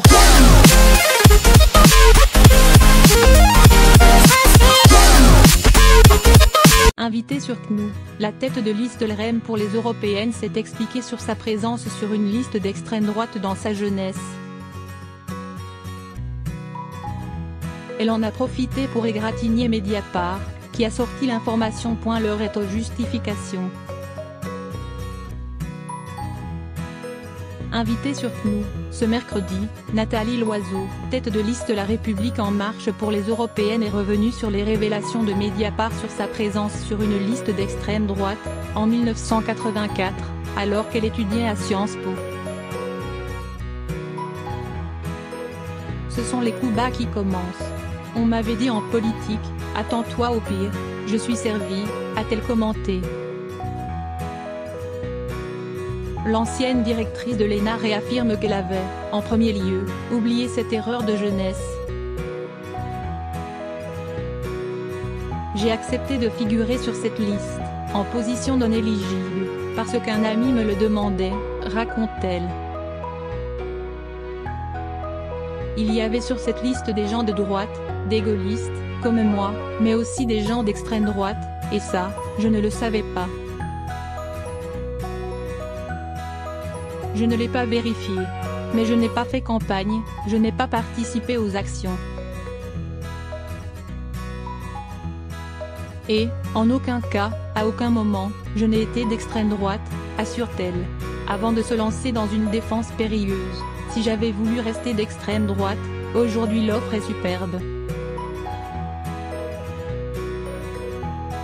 go. Invité sur CNU, la tête de liste LREM pour les européennes s'est expliquée sur sa présence sur une liste d'extrême droite dans sa jeunesse. Elle en a profité pour égratigner Mediapart, qui a sorti l'information. L'heure est aux justifications. Invitée sur CNU, ce mercredi, Nathalie Loiseau, tête de liste La République En Marche pour les européennes, est revenue sur les révélations de Mediapart sur sa présence sur une liste d'extrême droite, en 1984, alors qu'elle étudiait à Sciences Po. Ce sont les coups bas qui commencent. On m'avait dit en politique, attends-toi au pire, je suis servie, a-t-elle commenté. L'ancienne directrice de l'ENA réaffirme qu'elle avait, en premier lieu, oublié cette erreur de jeunesse. J'ai accepté de figurer sur cette liste, en position non éligible, parce qu'un ami me le demandait, raconte-t-elle. Il y avait sur cette liste des gens de droite, des gaullistes, comme moi, mais aussi des gens d'extrême droite, et ça, je ne le savais pas. Je ne l'ai pas vérifié. Mais je n'ai pas fait campagne, je n'ai pas participé aux actions. Et, en aucun cas, à aucun moment, je n'ai été d'extrême droite, assure-t-elle. Avant de se lancer dans une défense périlleuse, si j'avais voulu rester d'extrême droite, aujourd'hui l'offre est superbe.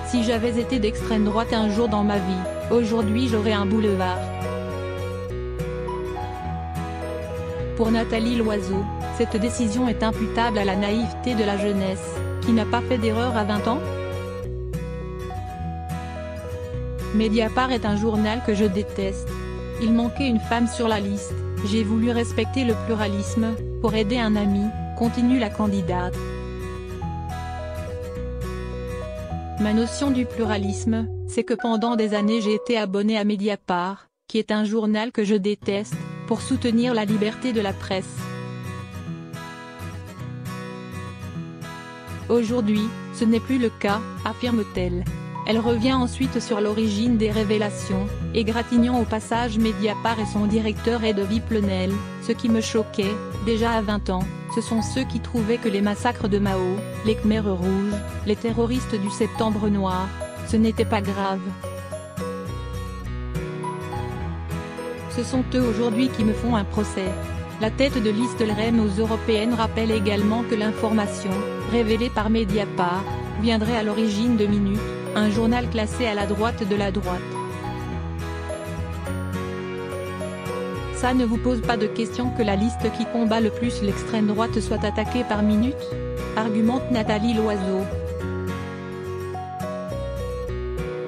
Si j'avais été d'extrême droite un jour dans ma vie, aujourd'hui j'aurais un boulevard. Pour Nathalie Loiseau, cette décision est imputable à la naïveté de la jeunesse, qui n'a pas fait d'erreur à 20 ans. Mediapart est un journal que je déteste. Il manquait une femme sur la liste, j'ai voulu respecter le pluralisme, pour aider un ami, continue la candidate. Ma notion du pluralisme, c'est que pendant des années j'ai été abonnée à Mediapart, qui est un journal que je déteste, pour soutenir la liberté de la presse. Aujourd'hui, ce n'est plus le cas, affirme-t-elle. Elle revient ensuite sur l'origine des révélations, égratignant au passage Mediapart et son directeur Edovi Plenel. Ce qui me choquait, déjà à 20 ans, ce sont ceux qui trouvaient que les massacres de Mao, les Khmers rouges, les terroristes du Septembre noir, ce n'était pas grave. Ce sont eux aujourd'hui qui me font un procès. La tête de liste LREM aux européennes rappelle également que l'information, révélée par Mediapart, viendrait à l'origine de Minute, un journal classé à la droite de la droite. Ça ne vous pose pas de question que la liste qui combat le plus l'extrême droite soit attaquée par Minute ? Argumente Nathalie Loiseau.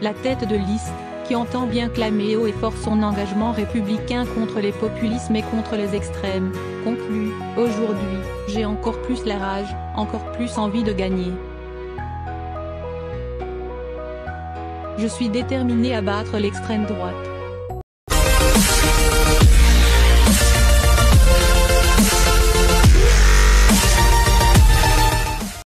La tête de liste, qui entend bien clamer haut et fort son engagement républicain contre les populismes et contre les extrêmes, conclut, aujourd'hui, j'ai encore plus la rage, encore plus envie de gagner. Je suis déterminée à battre l'extrême droite.